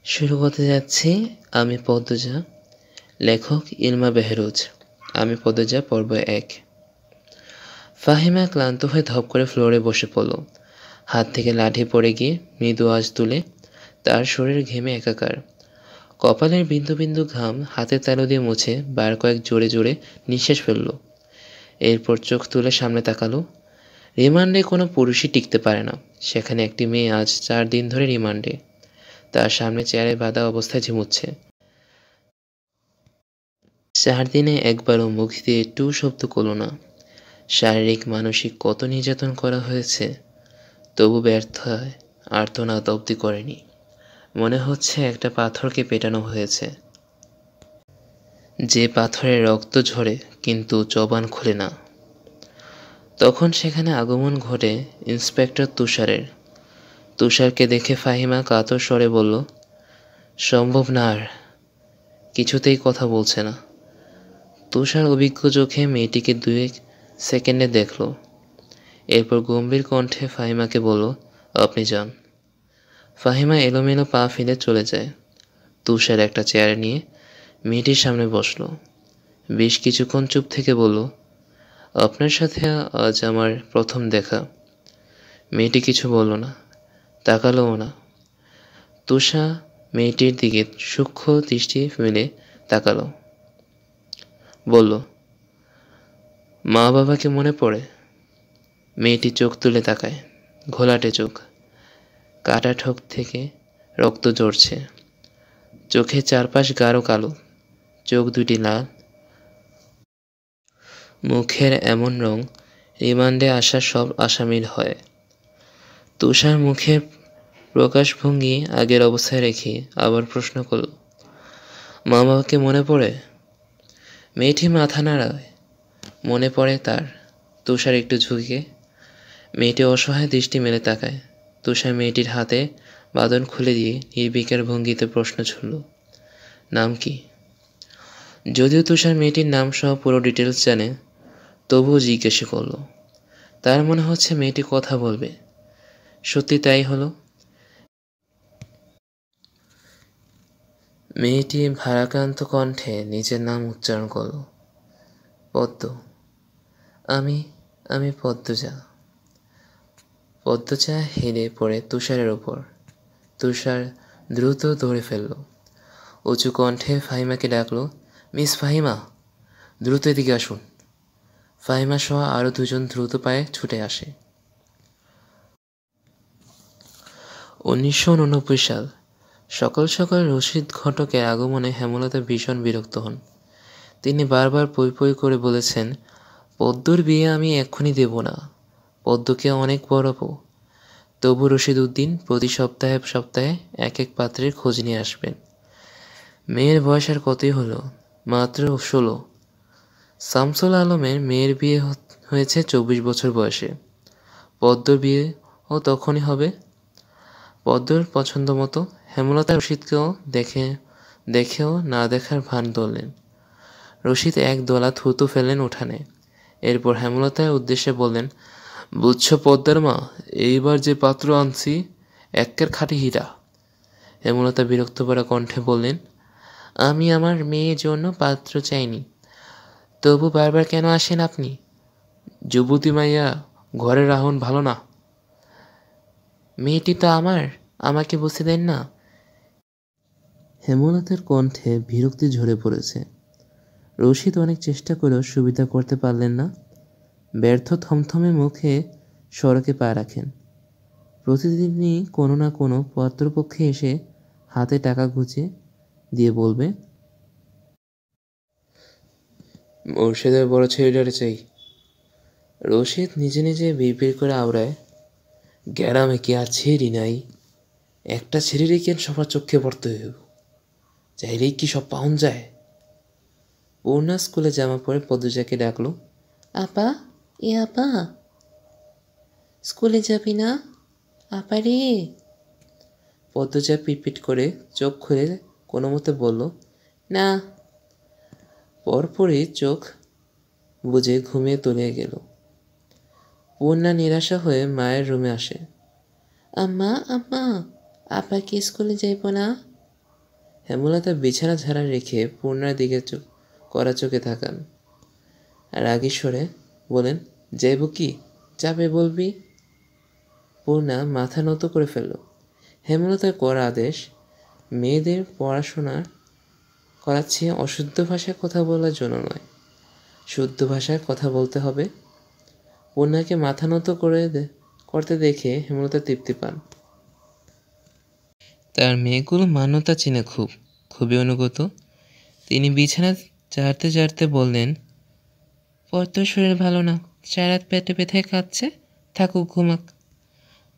শুরু করতে যাচ্ছি আমি পদ্মজা। লেখক ইলমা বেহরুজ। আমি পদ্মজা পর্ব ১। ফাহিমা ক্লান্ত হয়ে ধপ করে ফ্লোরে বসে পড়ল। হাত থেকে লাঠি পড়ে গিয়ে মৃদু আঁচ তুলে তার শরীর ঘেমে একাকার। কপালের বিন্দু বিন্দু ঘাম হাতের তালু দিয়ে মুছে বার কয়েক জোরে জোরে নিঃশ্বাস ফেলল। এরপর চোখ তুলে সামনে তাকালো। রিমান্ডে কোনো পুরুষই টিকতে পারে না, সেখানে একটি মেয়ে আজ 4 দিন ধরে রিমান্ডে। তার সামনে চেয়ারে বাঁধা অবস্থায় ঝিমুচ্ছে। 4 দিনে একবারও মুখ দিয়ে টু শব্দ করল না। শারীরিক মানসিক কত নির্যাতন করা হয়েছে, তবু ব্যর্থ হয় আর্তনাদ অবধি করেনি। মনে হচ্ছে একটা পাথরকে পেটানো হয়েছে, যে পাথরে রক্ত ঝরে কিন্তু জবান খোলে না। তখন সেখানে আগমন ঘটে ইন্সপেক্টর তুষারের। তুষারকে দেখে ফাহিমা কাতর স্বরে বলল, সম্ভব না, আর কিছুতেই কথা বলছে না। তুষার অভিজ্ঞ চোখে মেয়েটিকে 2 সেকেন্ডে দেখল। এরপর গম্ভীর কণ্ঠে ফাহিমাকে বলল, আপনি যান। ফাহিমা এলোমেলো পা ফেলে চলে যায়। তুষার একটা চেয়ারে নিয়ে মেয়েটির সামনে বসল। বেশ কিছুক্ষণ চুপ থেকে বলল, আপনার সাথে আজ আমার প্রথম দেখা। মেয়েটি কিছু বলল না, তাকালোও না। তুষা মেয়েটির দিকে সূক্ষ্ম দৃষ্টি মেলে তাকালো। বলল, মা বাবাকে মনে পড়ে? মেয়েটি চোখ তুলে তাকায়। ঘোলাটে চোখ, কাটা ঠোঁট থেকে রক্ত ঝরছে। চোখের চারপাশ গাঢ় কালো, চোখ দুটি লাল। মুখের এমন রং রিমান্ডে আসা সব আসামির হয়। তুষার মুখের প্রকাশভঙ্গি আগের অবস্থায় রেখে আবার প্রশ্ন করল, মা বাবাকে মনে পড়ে? মেয়েটি মাথা নাড়ায়। মনে পড়ে তার। তুষার একটু ঝুঁকে মেয়েটি অসহায় দৃষ্টি মেলে তাকায়। তুষার মেয়েটির হাতে বাঁধন খুলে দিয়ে নির্বিকার ভঙ্গিতে প্রশ্ন ছুড়ল, নাম কি? যদিও তুষার মেয়েটির নাম সহ পুরো ডিটেলস জানে, তবুও জিজ্ঞেস করল। তার মনে হচ্ছে মেয়েটি কথা বলবে। সত্যি তাই হলো। মেয়েটি ভারাক্রান্ত কণ্ঠে নিজের নাম উচ্চারণ করল, পদ্ম। আমি আমি পদ্মজা। পদ্মজা হেলে পড়ে তুষারের ওপর। তুষার দ্রুত দৌড়ে ফেলল। উঁচু কণ্ঠে ফাহিমাকে ডাকল, মিস ফাহিমা, দ্রুত এদিকে আসুন। ফাহিমা সহ আরও 2জন দ্রুত পায়ে ছুটে আসে। 1989 সাল। সকাল সকাল রশিদ ঘটকের আগমনে হেমলতা ভীষণ বিরক্ত হন। তিনি বারবার পই পই করে বলেছেন, পদ্মর বিয়ে আমি এক্ষুনি দেব না, পদ্মকে অনেক বড়াবো। তবু রশিদ উদ্দিন প্রতি সপ্তাহে সপ্তাহে এক এক পাত্রের খোঁজ নিয়ে আসবেন। মেয়ের বয়স আর কতই হলো, মাত্র 16। শামসুল আলমের মেয়ের বিয়ে হয়েছে 24 বছর বয়সে। পদ্মর বিয়েও তখনই হবে। পদ্মর পছন্দ মতো। হেমলতা রশিদকেও দেখেও না দেখার ভান ধরলেন। রশিদ এক দলা থুতু ফেললেন উঠানে। এরপর হেমলতার উদ্দেশ্যে বললেন, বুঝছো পদ্মার মা, এইবার যে পাত্র আনছি এক্কের খাঁটি হীরা। হেমলতা বিরক্ত করা কণ্ঠে বললেন, আমি আমার মেয়ের জন্য পাত্র চাইনি, তবু বারবার কেন আসেন আপনি? যুবতী মাইয়া ঘরে রাহুন ভালো না। মেয়েটি তো আমার, আমাকে বুঝতে দেন না। হেমলতার কণ্ঠে বিরক্তি ঝরে পড়েছে। রশিদ অনেক চেষ্টা করেও সুবিধা করতে পারলেন না। ব্যর্থ থমথমে মুখে সড়কে পা রাখেন। প্রতিদিনই কোনো না কোনো পাত্রপক্ষে এসে হাতে টাকা গুঁজে দিয়ে বলবে, মুর্শিদের বড় ছেলেটারে চাই। রশিদ নিজে নিজে বিড়বিড় করে আওড়ায়, গ্যারামে কি আর ছেড়ি নাই? একটা ছেড়ে কেন সবার চোখে পড়তে হইব? চাইলেই কি সব পাউন যায়? পূর্ণা স্কুলে জামা পরে পদ্মজাকে ডাকলো, আপা, আপা, স্কুলে যাবি না? আপা রে। পদ্মজা পিটপিট করে চোখ খুলে কোনো মতে বলল, না। পরপরই চোখ বুজে ঘুমিয়ে তলিয়ে গেল। পূর্ণা নিরাশা হয়ে মায়ের রুমে আসে। আম্মা, আম্মা, আপা কি স্কুলে যাইব না? হেমলতা বিছানা ঝাড়া রেখে পূর্ণার দিকে কড়া চোখে তাকান। রাগী স্বরে বলেন, যাইব কি? যাবে বলবি? পূর্ণা মাথা নত করে ফেলল। হেমলতার কড়া আদেশ, মেয়েদের পড়াশোনা করাচ্ছে অশুদ্ধ ভাষায় কথা বলার জন্য নয়, শুদ্ধ ভাষায় কথা বলতে হবে। পূর্ণাকে মাথা নত করতে দেখে হেমলতা তৃপ্তি পান। তার মেয়েগুলো মান্যতা চেনে খুবই অনুগত। তিনি বিছানা ঝাড়তে ঝাড়তে বললেন, পদ্মর শরীর ভালো না, সারাত পেটে ব্যথায় কাঁদছে, থাকুক ঘুমাক।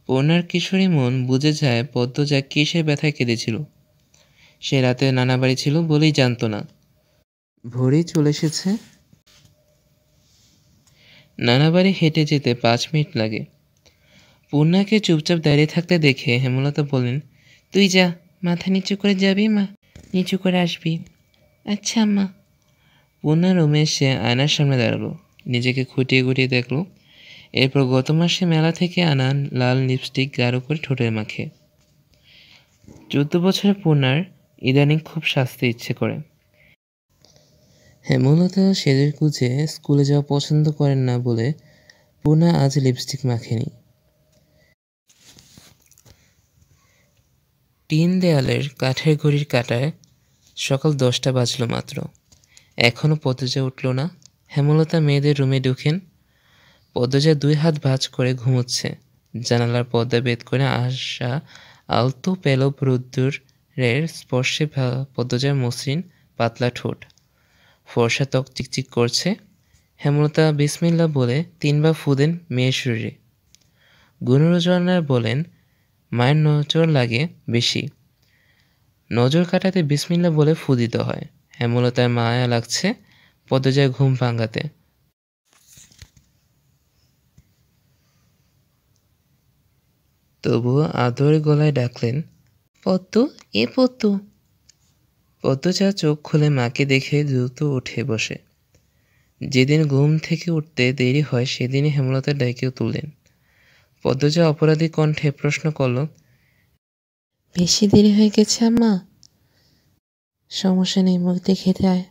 পূর্ণার কিশোরী মন বুঝে যায় পদ্ম যা কিসের ব্যথায় কেঁদেছিল। সে রাতে নানা বাড়ি ছিল বলেই জানতো না। ভোরেই চলে এসেছে। নানা বাড়ি হেঁটে যেতে 5 মিনিট লাগে। পূর্ণাকে চুপচাপ দাঁড়িয়ে থাকতে দেখে হেমলতা বললেন, তুই যা, মাথা নিচু করে যাবি মা, নিচু করে আসবি। আচ্ছা আম্মা। পূর্ণা রুমে এসে আয়নার সামনে দাঁড়ালো, নিজেকে খুঁটিয়ে খুঁটিয়ে দেখলো। এরপর গত মাসে মেলা থেকে আনা লাল লিপস্টিক গাঢ় করে ঠোঁটে মাখে। 14 বছরের পূর্ণার ইদানিং খুব সাজতে ইচ্ছে করে। হেমলতা সেজে গুজে স্কুলে যাওয়া পছন্দ করেন না বলে পূর্ণা আজ লিপস্টিক মাখেনি। টিন দেয়ালের কাঠের ঘড়ির কাঁটায় সকাল 10টা বাজলো মাত্র। এখনও পদ্মজা উঠল না। হেমলতা মেয়েদের রুমে ঢুকেন। পদ্মজা 2 হাত ভাঁজ করে ঘুমোচ্ছে। জানালার পর্দা ভেদ করে আসা আলতো পেলব রোদ্দুরের স্পর্শে পদ্মজার মসৃণ পাতলা ঠোঁট, ফর্সা ত্বক চিকচিক করছে। হেমলতা বিসমিল্লাহ বলে 3 বার ফু দেন মেয়ের শরীরে। গুণরচনা বলেন, মায়ের নজর লাগে বেশি, নজর কাটাতে বিসমিল্লাহ বলে ফু দিতে হয়। হেমলতার মায়া লাগছে পদ্মজার ঘুম ভাঙাতে। তবুও আদরে গলায় ডাকলেন, পদ্ম, এ পদ্ম। পদ্মজা চোখ খুলে মাকে দেখে দ্রুত উঠে বসে। যেদিন ঘুম থেকে উঠতে দেরি হয় সেদিনই হেমলতার ডাকেও তুললেন। পদ্মজা অপরাধী কণ্ঠে প্রশ্ন করল, বেশি দেরি হয়ে গেছে আম্মা? সমস্যা নেই, মুখ দিয়ে খেতে আয়।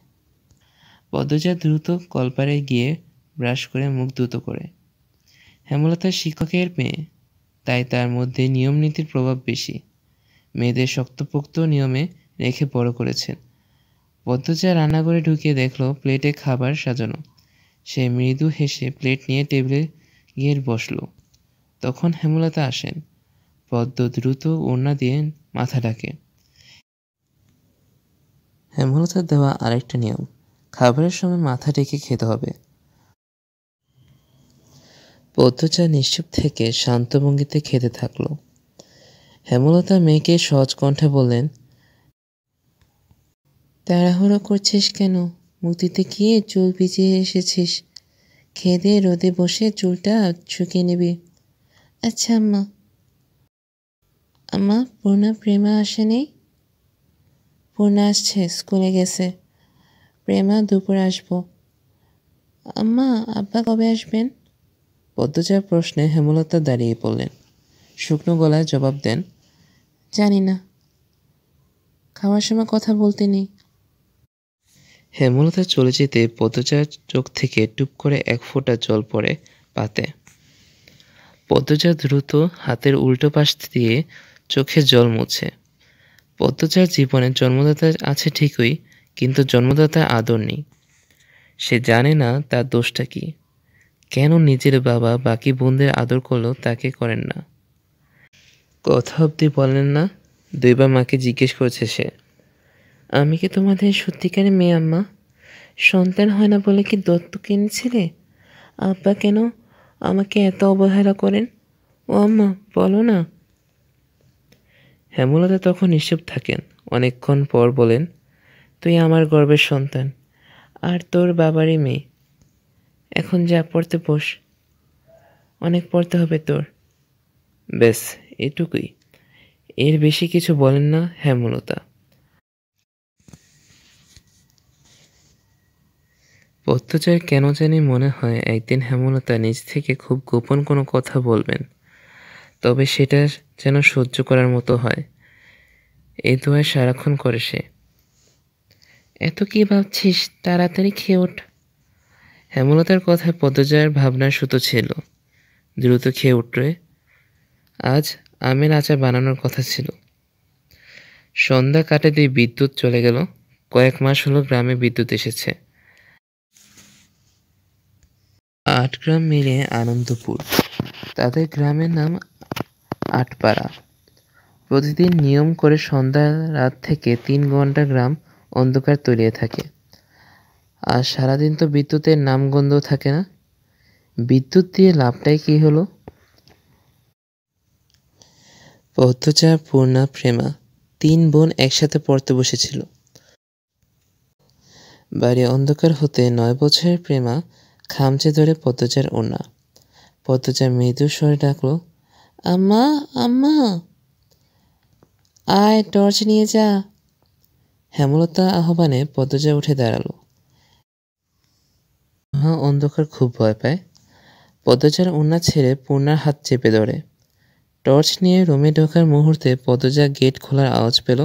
পদ্মজা দ্রুত কলপারে গিয়ে ব্রাশ করে মুখ দ্রুত করে। হেমলতার শিক্ষকের মেয়ে, তাই তার মধ্যে নিয়ম নীতির প্রভাব বেশি। মেয়েদের শক্তপোক্ত নিয়মে রেখে বড় করেছেন। পদ্মজা রান্নাঘরে ঢুকিয়ে দেখল প্লেটে খাবার সাজানো। সে মৃদু হেসে প্লেট নিয়ে টেবিলে গিয়ে বসল। তখন হেমলতা আসেন। পদ্ম দ্রুত ওড়না দিয়ে মাথা ঢাকে। হেমলতার দেওয়া আরেকটা নিয়ম, খাবারের সময় মাথা ঢেকে খেতে হবে। পদ্মজা নিশ্চুপ থেকে শান্ত ভঙ্গিতে খেতে থাকলো। হেমলতা মেয়েকে সহজ কণ্ঠে বললেন, তাড়াহুড়ো করছিস কেন? মুক্তিতে গিয়ে চুল ভিজিয়ে এসেছিস, খেয়ে দিয়ে রোদে বসে চুলটা শুকিয়ে নিবি। আচ্ছা আম্মা। আম্মা, পূর্ণা প্রেমা আসেনি? পূর্ণা আসছে, স্কুলে গেছে। প্রেমা দুপুরে আসবো। আম্মা, আব্বা কবে আসবেন? পদ্মজার প্রশ্নে হেমলতা দাঁড়িয়ে পড়লেন। শুকনো গলায় জবাব দেন, জানি না, খাওয়ার সময় কথা বলতে নেই। হেমলতা চলে যেতে পদ্মজার চোখ থেকে টুপ করে 1 ফোঁটা জল পড়ে পাতে। পদ্মজা দ্রুত হাতের উল্টো পাশ দিয়ে চোখে জল মুছে। পদ্মজার জীবনে জন্মদাতা আছে ঠিকই, কিন্তু জন্মদাতার আদর নেই। সে জানে না তার দোষটা কি, কেন নিজের বাবা বাকি বোনদের আদর করলেও তাকে করেন না। কথা অবধি বলেন না। 2 বার মাকে জিজ্ঞেস করেছে সে, আমি কি তোমাদের সত্যিকারের মেয়ে আম্মা? সন্তান হয় না বলে কি দত্তক এনেছিলে? আব্বা কেন আমাকে এত অবহেলা করেন? ও আম্মা, বলো না। হেমলতা তখন নিশ্চুপ থাকেন। অনেকক্ষণ পর বলেন, তুই আমার গর্বের সন্তান, আর তোর বাবারই মেয়ে। এখন যা, পড়তে বস, অনেক পড়তে হবে তোর। ব্যাস, এটুকুই। এর বেশি কিছু বলেন না হেমলতা। পদ্মজার কেন জানি মনে হয় একদিন হেমলতা নিজ থেকে খুব গোপন কোনো কথা বলবেন, তবে সেটা যেন সহ্য করার মতো হয়। এই দোয়া সারাক্ষণ করে সে। এত কি ভাবছিস, তাড়াতাড়ি খেয়ে ওঠ। হেমলতার কথায় পদ্মজার ভাবনার সুতো ছিল। দ্রুত খেয়ে উঠবে। আজ আমের আচার বানানোর কথা ছিল। সন্ধ্যা কাটাতেই বিদ্যুৎ চলে গেল। কয়েক মাস হলো গ্রামে বিদ্যুৎ এসেছে। ৮ গ্রাম মিলে আনন্দপুর। তাদের গ্রামের নাম আটপাড়া। প্রতিদিন নিয়ম করে সন্ধ্যা রাত থেকে ৩ ঘন্টা গ্রাম অন্ধকার তলিয়ে থাকে। আর সারাদিন তো বিদ্যুতের নামগন্ধ থাকে না। বিদ্যুৎ দিয়ে লাভটাই কি হলো? পদ্মজা, পূর্ণা, প্রেমা ৩ বোন একসাথে পড়তে বসেছিল। বাড়ি অন্ধকার হতে ৯ বছরের প্রেমা খামচে ধরে পদ্মজার ওড়না। পদ্মজা মৃদু স্বরে ডাকল, আম্মা, আম্মা, আয় টর্চ নিয়ে যা। হেমলতা আহ্বানে পদ্মজা উঠে দাঁড়ালো। অন্ধকার খুব ভয় পায়। পদ্মজার ওড়না ছেড়ে পূর্ণার হাত চেপে ধরে। টর্চ নিয়ে রুমে ঢোকার মুহূর্তে পদ্মজা গেট খোলার আওয়াজ পেল।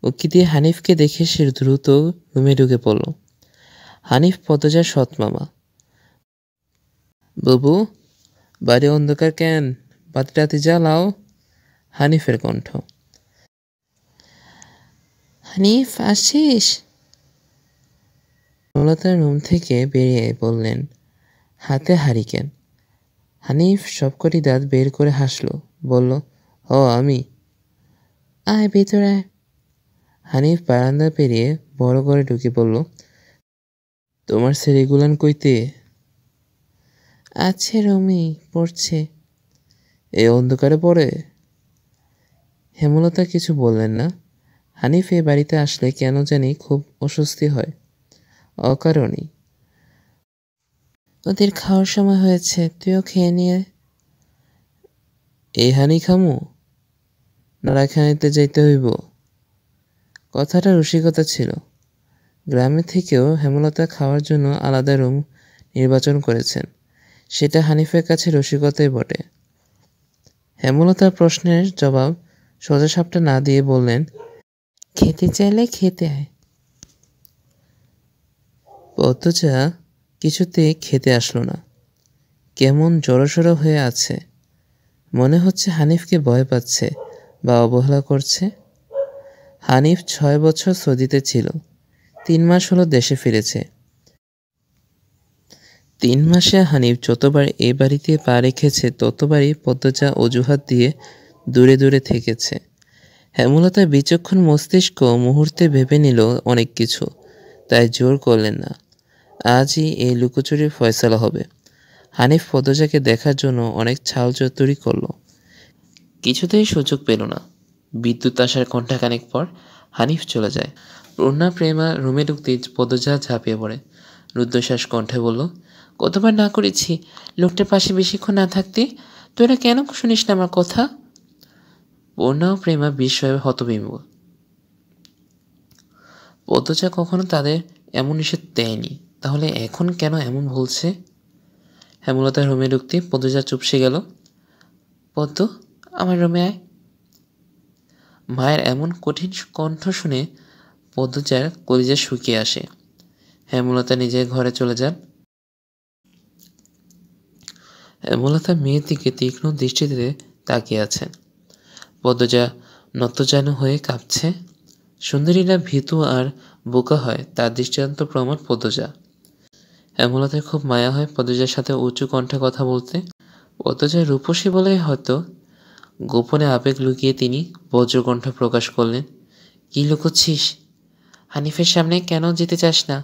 উকি দিয়ে হানিফকে দেখে সে দ্রুত রুমে ঢুকে পড়ল। হানিফ পদ্মজার সৎ মামা। বাবু, বাড়ি অন্ধকার কেন? বাতিটাতি জ্বালাও। হানিফের কণ্ঠ। হানিফ, আসিস? হেমলতা রুম থেকে বেরিয়ে বললেন, হাতে হারিকেন। হানিফ সবকটি দাঁত বের করে হাসল, বলল, ও আমি। আয় ভেতরে। হানিফ বারান্দা পেরিয়ে বড় ঘরে ঢুকে বলল, তোমার ছেলেগুলান কইতে? আছে রুমে, পড়ছে। এই অন্ধকারে পড়ে? হেমলতা কিছু বললেন না। হানিফ এ বাড়িতে আসলে কেন জানি খুব অস্বস্তি হয়, অকারণেই। ওদের খাওয়ার সময় হয়েছে, তুইও খেয়ে নিয়ে। এই হানি খামু না রাখানিতে যাইতে হইব? কথাটা রসিকতা ছিল। গ্রামে থেকেও হেমলতা খাওয়ার জন্য আলাদা রুম নির্বাচন করেছেন। সেটা হানিফের কাছে রসিকতাই বটে। হেমলতার প্রশ্নের জবাব সোজাসাপটা না দিয়ে বললেন, খেতে চাইলে খেতে আয়। পদ্মজা কিছুতে খেতে আসলো না। কেমন জড়সড় হয়ে আছে। মনে হচ্ছে হানিফকে ভয় পাচ্ছে বা অবহেলা করছে। হানিফ ৬ বছর সৌদিতে ছিল। ৩ মাস হলো দেশে ফিরেছে। ৩ মাসে হানিফ যতবার এ বাড়িতে পা রেখেছে ততবারই পদ্মজা অজুহাত দিয়ে দূরে দূরে থেকেছে। হেমলতার বিচক্ষণ মস্তিষ্ক মুহূর্তে ভেবে নিল অনেক কিছু, তাই জোর করলেন না। আজই এই লুকোচুরির ফয়সালা হবে। হানিফ পদ্মজাকে দেখার জন্য অনেক ছাল চতুরি করল, কিছুতেই সুযোগ পেল না। বিদ্যুৎ আসার ঘণ্টাখানেক পর হানিফ চলে যায়। পূর্ণা, প্রেমা রুমে ঢুকতেই পদ্মজা ঝাঁপিয়ে পড়ে। রুদ্ধশ্বাস কণ্ঠে বলল, কতবার না করেছি লোকটার পাশে বেশিক্ষণ না থাকতে? তোরা কেন শুনিস না আমার কথা? পূর্ণা ও প্রেমা বিস্ময়ে হতবিম্ব। পদ্মজা কখনো তাদের এমন নিষেধ দেয়নি, তাহলে এখন কেন এমন বলছে? হেমলতার রুমে ঢুকতে পদ্মজা চুপসে গেল। পদ্ম, আমার রুমে আয়। মায়ের এমন কঠিন কণ্ঠ শুনে পদ্মজার কলিজা শুকিয়ে আসে। হেমলতা নিজের ঘরে চলে যান। হেমলতা মেয়ের দিকে তীক্ষ্ণ দৃষ্টিতে তাকিয়ে আছেন। পদ্মজা নতজানু হয়ে কাঁপছে। সুন্দরীরা ভীতু আর বোকা হয় তার দৃষ্টান্ত প্রমাণ পদ্মজা। হেমলতার খুব মায়া হয় পদ্মজার সাথে উঁচু কণ্ঠে কথা বলতে। পদ্মজা রূপসী বলে হয়তো গোপনে আবেগ লুকিয়ে তিনি বজ্রকণ্ঠ প্রকাশ করলেন, কি লুকোচ্ছিস? হানিফের সামনে কেন যেতে চাস না?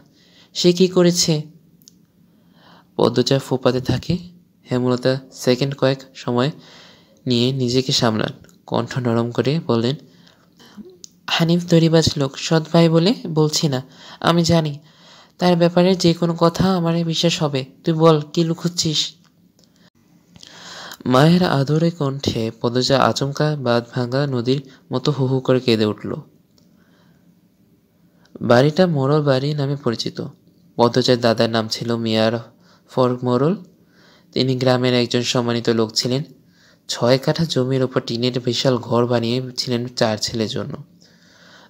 সে কি করেছে? পদ্মজা ফোপাতে থাকে। হেমলতা সেকেন্ড কয়েক সময় নিয়ে নিজেকে সামলান। কণ্ঠ নরম করে বললেন, হানিফ দড়িবাজ লোক, সৎ ভাই বলে বলছি না। আমি জানি তার ব্যাপারে যে কোনো কথা আমার বিশ্বাস হবে। তুই বল, কি লুকোচ্ছিস? মায়ের আদরে কণ্ঠে পদ্মজা আচমকা বাঁধ ভাঙা নদীর মতো হু হু করে কেঁদে উঠল। বাড়িটা মোড়ল বাড়ি নামে পরিচিত। পদ্মজার দাদার নাম ছিল মিয়ার ফরক মোড়ল। তিনি গ্রামের একজন সম্মানিত লোক ছিলেন। ৬ কাঠা জমির ওপর টিনের বিশাল ঘর বানিয়েছিলেন ৪ ছেলের জন্য।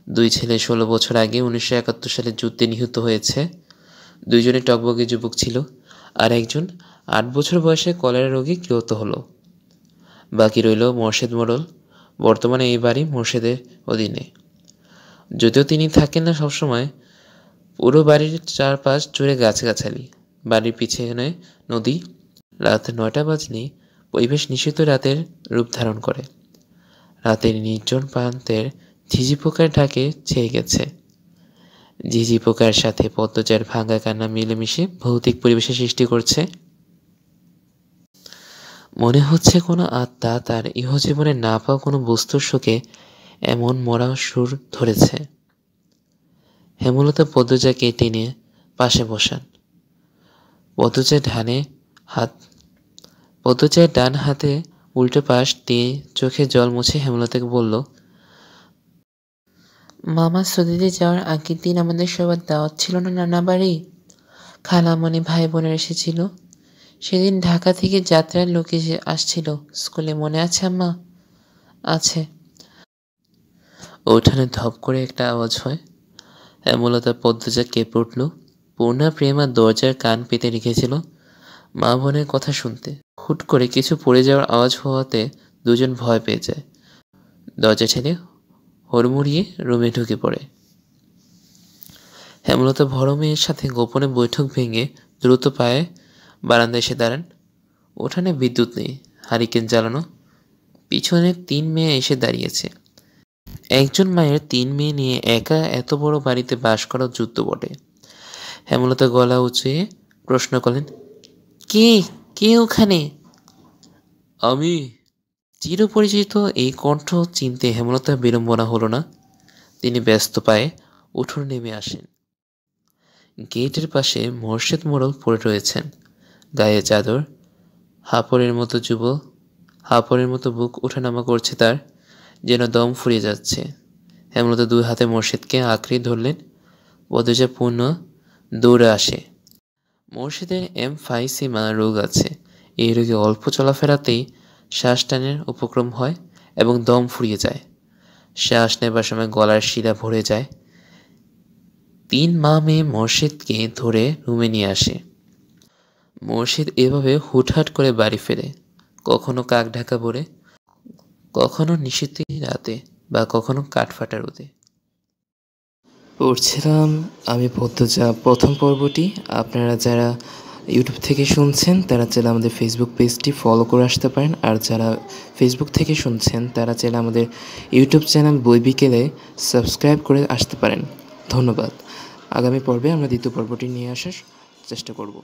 দুই ছেলে ১৬ বছর আগে ১৯৭১ সালে যুদ্ধে নিহত হয়েছে। দুইজনে টকবগে যুবক ছিল, আর একজন ৮ বছর বয়সে কলেরা রোগে নিহত হলো। বাকি রইল মোর্শেদ মোড়ল। বর্তমানে এই বাড়ি মোর্শেদের অধীনে। যদিও তিনি থাকেন না সবসময়। পুরো বাড়ির চারপাশ জুড়ে গাছগাছালি, বাড়ির পিছনে নদী। রাত ৯টা বাজলেই পরিবেশ নিষিদ্ধ রাতের রূপ ধারণ করে। রাতের নির্জন প্রান্তের ঝিঝি পোকার ঢাকে ছেয়ে গেছে। ঝিঝি পোকার সাথে পদ্মজার ভাঙা কান্না মিলেমিশে ভৌতিক পরিবেশের সৃষ্টি করছে। মনে হচ্ছে কোনো আত্মা তার ইহজীবনে না পাওয়া কোনো বস্তুর শোকে এমন মরা সুর ধরেছে। হেমলতা পদ্মজাকে টেনে পাশে বসান। পদ্মজার ডান হাতে উল্টো পাশ দিয়ে চোখে জল মুছে হেমলতাকে বলল, মামা সৌদিতে যাওয়ার আগের দিন আমাদের সবার দাওয়াত ছিল না নানা বাড়ি? খালামণি ভাই বোনের এসেছিল। সেদিন ঢাকা থেকে যাত্রার লোক আসছিল স্কুলে, মনে আছে আম্মা? আছে। ওঠানে ধপ করে একটা আওয়াজ হয়। হেমলতা পদ্মজা কেঁপে উঠল। পূর্ণা প্রেমা দরজার কান পেতে রেখেছিল মা বোনের কথা শুনতে। হুট করে কিছু পড়ে যাওয়ার আওয়াজ হওয়াতে দুজন ভয় পেয়ে যায়। দরজা ঠেলে হুড়মুড়িয়ে রুমে ঢুকে পড়ে। হেমলতা বড় মেয়ের সাথে গোপনে বৈঠক ভেঙে দ্রুত পায়ে বারান্দায় এসে দাঁড়ান। উঠানে বিদ্যুৎ নেই, হারিকেন জ্বালানো। পিছনে ৩ মেয়ে এসে দাঁড়িয়েছে। একজন মায়ের ৩ মেয়ে নিয়ে একা এত বড় বাড়িতে বাস করা যুদ্ধ বটে। হেমলতা গলা উঁচিয়ে প্রশ্ন করলেন, কে কে ওখানে? আমি। চিরপরিচিত এই কণ্ঠ চিনতে হেমলতার বিড়ম্বনা হলো না। তিনি ব্যস্ত পায়ে উঠোনে নেমে আসেন। গেটের পাশে মোর্শেদ মোড়ল পড়ে রয়েছেন, গায়ে চাদর। হাঁপড়ের মতো বুক ওঠানামা করছে তার, যেন দম ফুরিয়ে যাচ্ছে। হেমলতা ২ হাতে মোর্শেদকে আঁকড়ে ধরলেন। পদ্মজা পূর্ণ দৌড়ে আসে। মোর্শেদের এমফাইসিমা রোগ আছে। এই রোগে অল্প চলাফেরাতেই শ্বাস টানের উপক্রম হয় এবং দম ফুরিয়ে যায়। শ্বাস নেবার সময় গলার শিরা ভরে যায়। ৩ মা মেয়ে মোর্শেদকে ধরে রুমে নিয়ে আসে। মোর্শেদ এভাবে হুটহাট করে বাড়ি ফেরে, কখনো কাক ঢাকা ভরে, কখনো নিশীথ রাতে, বা কখনো কাঠফাটা রোদে। পড়ছিলাম আমি পদ্মজা প্রথম পর্বটি। আপনারা যারা ইউটিউব থেকে শুনছেন তারা চাইলে আমাদের ফেসবুক পেজটি ফলো করে আসতে পারেন, আর যারা ফেসবুক থেকে শুনছেন তারা চাইলে আমাদের ইউটিউব চ্যানেল বই বিকেলে সাবস্ক্রাইব করে আসতে পারেন। ধন্যবাদ। আগামী পর্বে আমরা দ্বিতীয় পর্বটি নিয়ে আসার চেষ্টা করব।